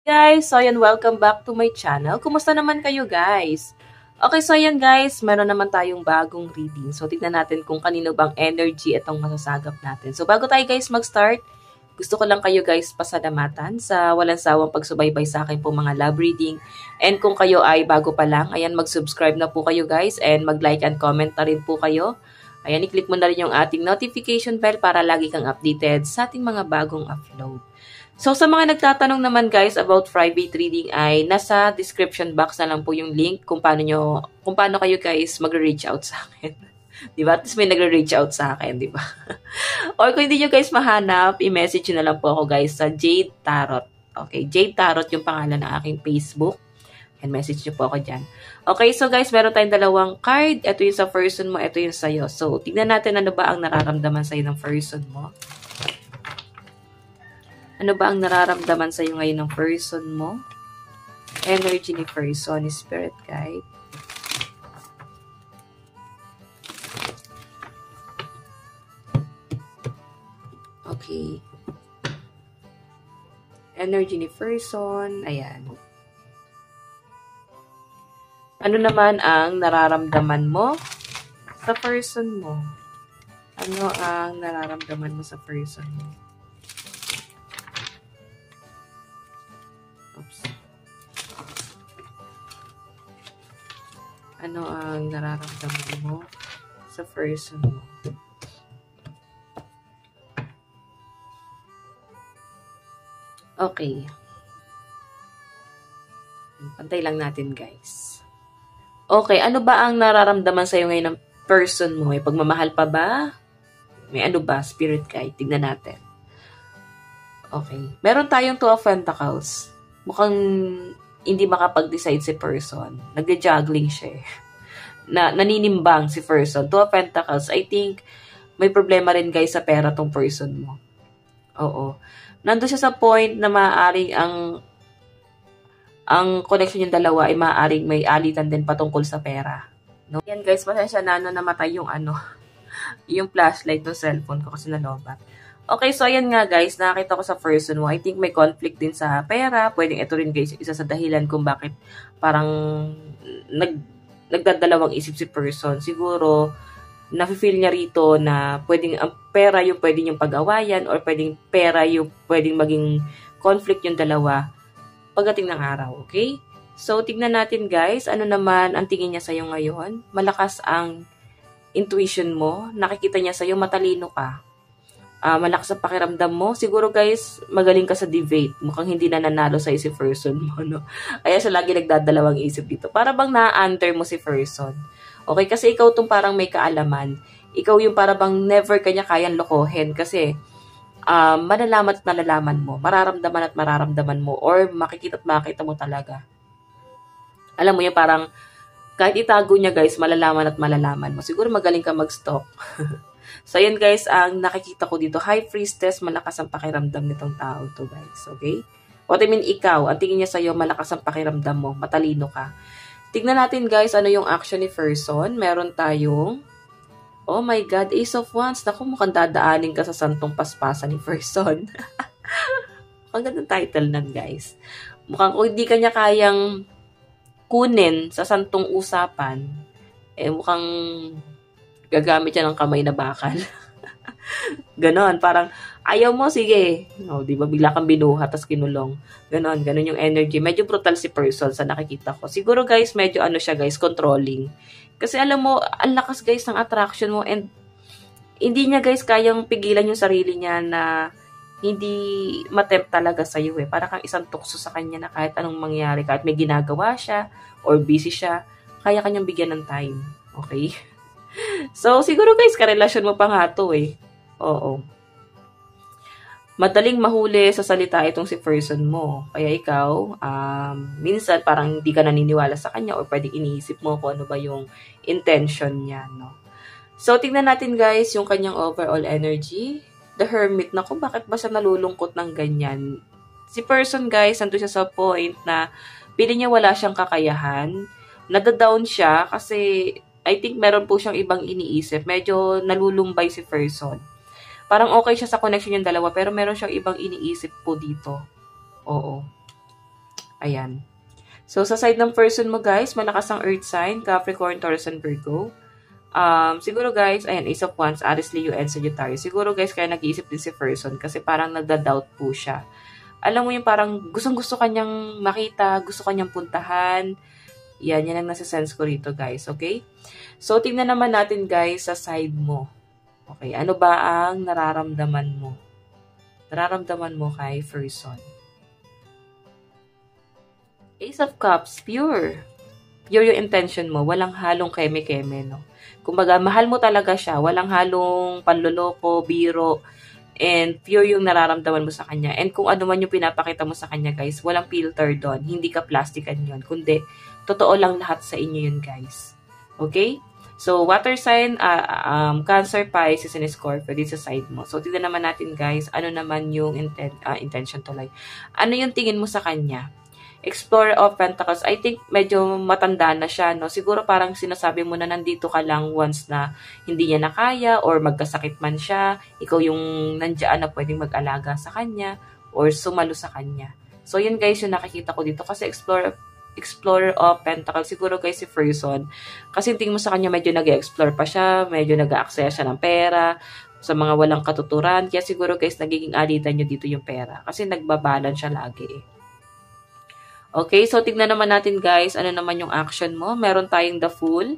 Guys, so ayan, welcome back to my channel. Kumusta naman kayo guys? Okay, so ayan guys, meron naman tayong bagong reading. So tignan natin kung kanino bang energy itong masasagap natin. So bago tayo guys mag-start, gusto ko lang kayo guys pasalamatan sa walang sawang pagsubaybay sa akin po mga love reading. And kung kayo ay bago pa lang, ayan, mag-subscribe na po kayo guys and mag-like and comment na rin po kayo. Ayan, i-click mo na rin yung ating notification bell para lagi kang updated sa ating mga bagong upload. So, sa mga nagtatanong naman guys about private reading ay nasa description box na lang po yung link kung paano kayo guys magre-reach out sa akin. Diba? At least may nagre-reach out sa akin, diba? Or kung hindi nyo guys mahanap, i-message nyo na lang po ako guys sa Jade Tarot. Okay, Jade Tarot yung pangalan ng aking Facebook. And message nyo po ako dyan. Okay, so guys, meron tayong dalawang card. Ito yung sa person mo, ito yung sa'yo. So, tignan natin ano ba ang nararamdaman sa'yo ng person mo. Ano ba ang nararamdaman sa'yo ngayon ng person mo? Energy ni person, ni spirit guide. Okay. Energy ni person. Ayan. Ano naman ang nararamdaman mo sa person mo? Ano ang nararamdaman mo sa person mo? Ano ang nararamdaman mo sa person mo? Okay. Pantay lang natin, guys. Okay, ano ba ang nararamdaman sa'yo ngayon ng person mo? May pagmamahal pa ba? May ano ba? Spirit guide. Tignan natin. Okay. Meron tayong Two of Pentacles. Mukhang hindi makapag-decide si person. Nagja-juggling siya. Naninimbang si person. Two of Pentacles, I think, may problema rin guys sa pera tong person mo. Oo. Nandun siya sa point na maaaring ang connection yung dalawa ay maaaring may alitan din patungkol sa pera. No? Yan guys, pasensya na namatay yung yung flashlight ng cellphone ko kasi nalobat. Okay, so ayan nga guys, nakakita ko sa person mo. I think may conflict din sa pera. Pwedeng ito rin guys, isa sa dahilan kung bakit parang nagdadalawang isip si person. Siguro, nafe-feel niya rito na pwedeng ang pera yung pwedeng yung pag-awayan or pwedeng pera yung pwedeng maging conflict yung dalawa pagdating ng araw, okay? So, tignan natin guys, ano naman ang tingin niya sa'yo ngayon. Malakas ang intuition mo. Nakikita niya sa'yo, matalino ka. Malakas ang pakiramdam mo. Siguro guys, magaling ka sa debate. Mukhang hindi na nanalo sa si person mo, no? Kaya siya lagi nagdadalawang isip dito. Para bang na-answer mo si person. Okay, kasi ikaw tong parang may kaalaman. Ikaw yung para bang never kanya kayang lokohin. Kasi, malalaman at malalaman mo. Mararamdaman at mararamdaman mo. Or makikita at makikita mo talaga. Alam mo yung parang, kahit itago niya guys, malalaman at malalaman mo. Siguro magaling ka mag-stalk. So, ayan guys, ang nakikita ko dito, High Priestess, malakas ang pakiramdam nitong tao to guys, okay? What I mean, ikaw, ang tingin niya sa'yo, malakas ang pakiramdam mo, matalino ka. Tignan natin guys, ano yung action ni person. Meron tayong, oh my God, Ace of Wands. Naku, mukhang dadaanin ka sa santong paspasan ni person. Ang gandang title nan guys. Mukhang kung hindi kanya kayang kunin sa santong usapan, eh mukhang gagamit siya ng kamay na bakal. Ganon, parang, ayaw mo, sige. No, di ba, bigla kang binuhat, tas kinulong. Ganon yung energy. Medyo brutal si person sa nakikita ko. Siguro guys, medyo ano siya guys, controlling. Kasi alam mo, ang lakas guys ng attraction mo and hindi niya guys kayang pigilan yung sarili niya na hindi matempt talaga sa iyo eh. Para kang isang tukso sa kanya na kahit anong mangyari, kahit may ginagawa siya or busy siya, kaya kanyang bigyan ng time. Okay? So, siguro guys, karelasyon mo pa nga to eh. Oo. Madaling mahuli sa salita itong si person mo. Kaya ikaw, minsan parang hindi ka naniniwala sa kanya or pwedeng iniisip mo kung ano ba yung intention niya, no? So, tingnan natin guys yung kanyang overall energy. The Hermit, naku, bakit ba siya nalulungkot ng ganyan? Si person guys, nandun siya sa point na pili niya wala siyang kakayahan. Nadadown siya kasi I think meron po siyang ibang iniisip. Medyo nalulumbay si person. Parang okay siya sa connection yung dalawa, pero meron siyang ibang iniisip po dito. Oo. Ayan. So, sa side ng person mo, guys, malakas ang earth sign, Capricorn, Taurus, and Virgo. Siguro, guys, ayan, Ace of Wands, Aries, Leo, and Sagittarius. Siguro, guys, kaya nag-iisip din si person kasi parang nagda-doubt po siya. Alam mo yung parang gustong-gusto kanyang makita, gusto kanyang puntahan. Yan ang nasa sense ko rito, guys. Okay? So, tingnan naman natin, guys, sa side mo. Okay, ano ba ang nararamdaman mo? Nararamdaman mo kay person. Ace of Cups, pure. Pure yung intention mo. Walang halong keme-keme, no? Kumbaga, mahal mo talaga siya. Walang halong panloloko, biro, and pure yung nararamdaman mo sa kanya. And kung ano man yung pinapakita mo sa kanya, guys, walang filter doon. Hindi ka plastikan yun. Kundi, totoo lang lahat sa inyo yun, guys. Okay? So, water sign, Cancer, Pisces, and Scorpio dito sa side mo. So, tignan naman natin, guys, ano naman yung intention tuloy. Ano yung tingin mo sa kanya? Explorer of Pentacles, I think medyo matanda na siya, no? Siguro parang sinasabi mo na nandito ka lang once na hindi niya na kaya or magkasakit man siya, ikaw yung nandiyan na pwedeng mag-alaga sa kanya or sumalo sa kanya. So, yun, guys, yung nakikita ko dito. Kasi Explorer of Pentacles, siguro guys si person. Kasi tingin mo sa kanya medyo nag-explore pa siya, medyo nag-access siya ng pera, sa mga walang katuturan. Kaya siguro guys, nagiging alitan nyo dito yung pera. Kasi nagbabalance siya lagi eh. Okay, so tignan naman natin guys, ano naman yung action mo. Meron tayong the Fool.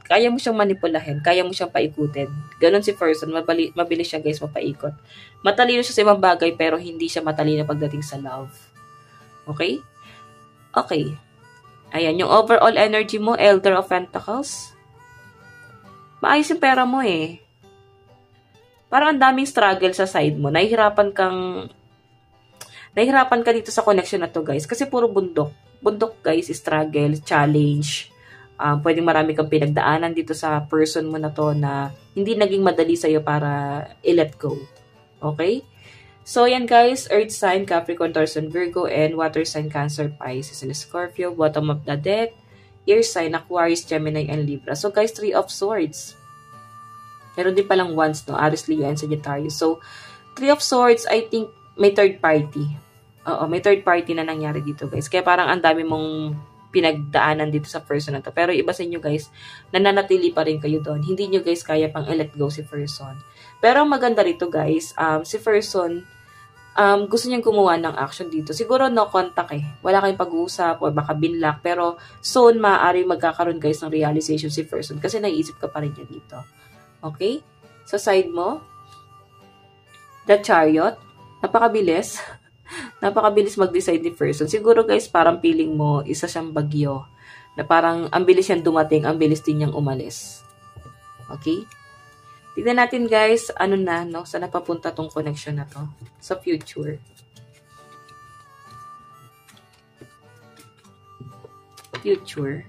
Kaya mo siyang manipulahin, kaya mo siyang paikutin. Ganon si person, mabilis siya guys mapaikot. Matalino siya sa ibang bagay, pero hindi siya matalino pagdating sa love. Okay? Okay. Ayan, yung overall energy mo, Elder of Pentacles. Maayos yung pera mo eh. Parang ang daming struggle sa side mo. Nahihirapan ka dito sa connection na to, guys. Kasi puro bundok. Bundok, guys, struggle, challenge. Pwedeng marami kang pinagdaanan dito sa person mo na to na hindi naging madali sa'yo para i-let go. Okay? So, yan guys, Earth sign, Capricorn, Taurus, and Virgo, and Water sign, Cancer, Pisces, and Scorpio. Bottom of the deck, Air sign, Aquarius, Gemini, and Libra. So, guys, 3 of Swords. Meron din palang Wands, no? Aries, Leo, and Sagittarius. So, 3 of Swords, I think, may third party. Oo, may third party na nangyari dito, guys. Kaya parang ang dami mong pinagdaanan dito sa person na to. Pero iba sa inyo, guys, nananatili pa rin kayo doon. Hindi nyo, guys, kaya pang i-let go si person. Pero ang maganda rito, guys, si person, gusto niyang gumawa ng action dito. Siguro no contact eh. Wala kayong pag-uusap or baka binlock. Pero soon, maaari magkakaroon guys ng realization si person kasi naiisip ka pa rin niya dito. Okay? Sa side mo, the Chariot. Napakabilis. Napakabilis mag-decide ni person. Siguro guys, parang feeling mo, isa siyang bagyo. Na parang ang bilis siyang dumating, ang bilis din niyang umalis. Okay? Tignan natin guys, ano na, no? Saan napapunta tong connection na to? Sa future. Future.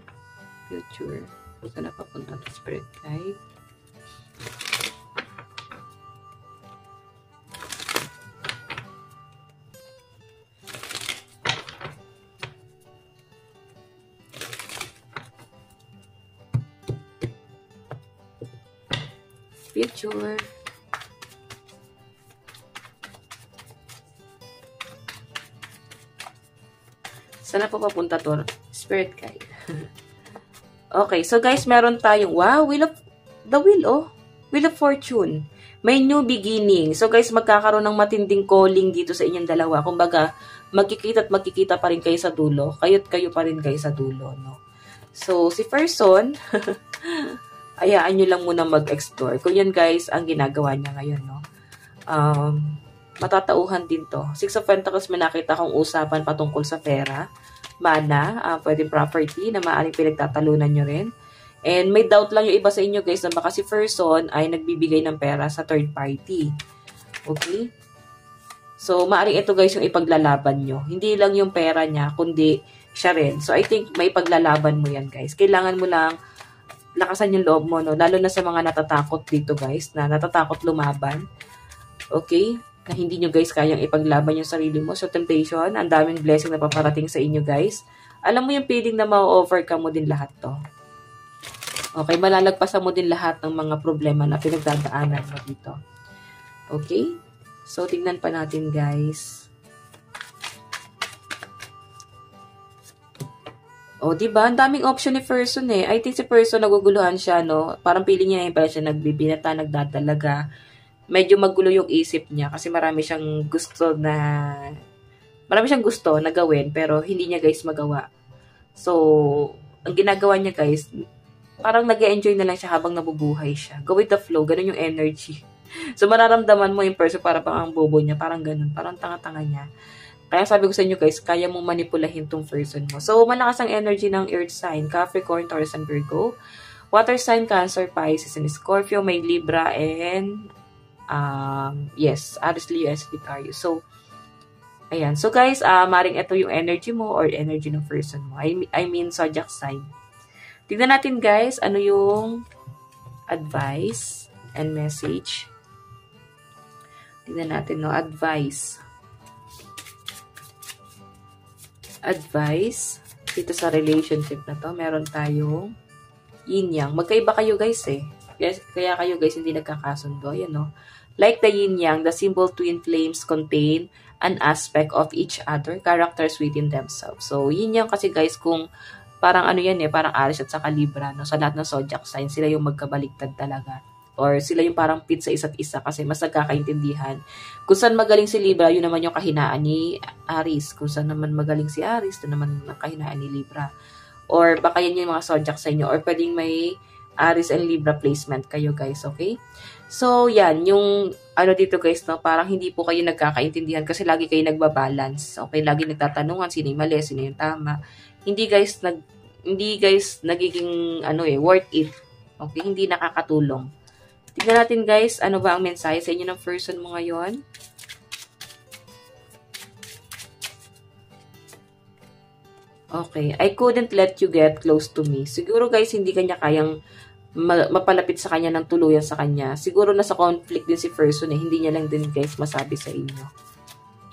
Saan napapunta to? Spirit guide. Future. Saan na po papunta to? Spirit guide. Okay, so guys, meron tayong, wow, Wheel of Fortune. May new beginning. So guys, magkakaroon ng matinding calling dito sa inyong dalawa. Kumbaga, magkikita pa rin kayo sa dulo. Kayo pa rin kayo sa dulo, no? So, si person, hayaan nyo lang muna mag-explore. Kung yan guys, ang ginagawa niya ngayon, no? Matatauhan din to. 6 of Pentacles, may nakita kong usapan patungkol sa pera, mana, pwedeng property na maaaring pinagtatalunan nyo rin. And may doubt lang yung iba sa inyo guys na baka si person ay nagbibigay ng pera sa third party. Okay? So, maaaring ito guys yung ipaglalaban nyo. Hindi lang yung pera niya, kundi siya rin. So, I think may paglalaban mo yan guys. Kailangan mo lang lakasan yung loob mo, no? Lalo na sa mga natatakot dito guys, na natatakot lumaban. Okay? Na hindi nyo guys kayang ipaglaban yung sarili mo. So, temptation, ang daming blessing na paparating sa inyo guys. Alam mo yung feeling na ma-overcome mo din lahat to. Okay, malalagpasan mo din lahat ng mga problema na pinagdadaanan mo dito. Okay? So, tingnan pa natin, guys. O, diba? Ang daming option ni person eh. I think si person naguguluhan siya, no? Parang feeling niya pala siya nagbibinata, nagdadalaga. Medyo magulo yung isip niya kasi marami siyang gusto na gawin pero hindi niya guys magawa. So, ang ginagawa niya guys, parang nag-enjoy na lang siya habang nabubuhay siya. Go with the flow, ganun yung energy. So, mararamdaman mo yung person para pang ang bobo niya, parang ganun, parang tanga-tanga niya. Kaya sabi ko sa inyo guys, kaya mong manipulahin tong person mo. So, malakas ang energy ng earth sign, Capricorn, Taurus, and Virgo. Water sign, Cancer, Pisces, and Scorpio. May Libra and, yes, Aries, Leo, and Sagittarius. So, ayan. So, guys, maring ito yung energy mo or energy ng person mo. I mean, zodiac sign. Tignan natin guys, ano yung advice and message. Tignan natin, no? Advice dito sa relationship na to. Meron tayong yin-yang. Magkaiba kayo guys eh. Kaya kayo guys hindi nagkakasundo. Yan, no? Like the yin-yang, the simple twin flames contain an aspect of each other, characters within themselves. So, yin-yang kasi guys, kung parang ano yan eh, parang Aries at saka Libra, no? Sa lahat ng zodiac sign, sila yung magkabaliktad talaga. Or sila yung parang fit sa isa't isa kasi mas nagkakaintindihan. Kung saan magaling si Libra, yun naman yung kahinaan ni Aries. Kung saan naman magaling si Aries, yun naman ang kahinaan ni Libra. Or baka yan yung mga zodiac sign nyo. Or pwedeng may Aries and Libra placement kayo guys, okay? So, yan, yung ano dito guys, no, parang hindi po kayo nagkakaintindihan kasi lagi kayo nagbabalance. Okay, lagi nagtatanungan sino yung mali, sino yung tama. Hindi guys nagiging worth it. Okay, hindi nakakatulong. Tignan natin guys, ano ba ang mensahe sa inyo ng person mo ngayon? Okay, I couldn't let you get close to me. Siguro guys, hindi kanya kayang mapalapit sa kanya ng tuluyan sa kanya. Siguro nasa conflict din si person eh. Hindi niya lang din guys masabi sa inyo.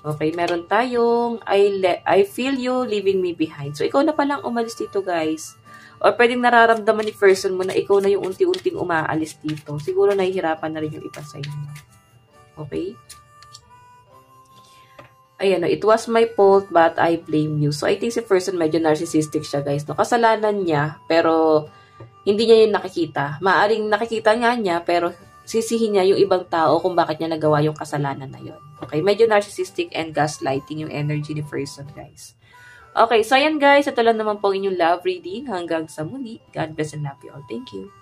Okay, meron tayong I feel you leaving me behind. So, ikaw na palang umalis dito guys. Or pwedeng nararamdaman ni person mo na ikaw na yung unti-unting umaalis dito. Siguro nahihirapan na rin yung iba sa inyo. Okay? Ayan, no, it was my fault but I blame you. So, I think si person medyo narcissistic siya guys. No? Kasalanan niya, pero hindi niya yung nakikita. Maaring nakikita nga niya, pero sisihin niya yung ibang tao kung bakit niya nagawa yung kasalanan na yun. Okay, medyo narcissistic and gaslighting yung energy ni person guys. Okay, so ayan guys, ito lang naman po inyong love reading. Hanggang sa muli. God bless and love you all. Thank you.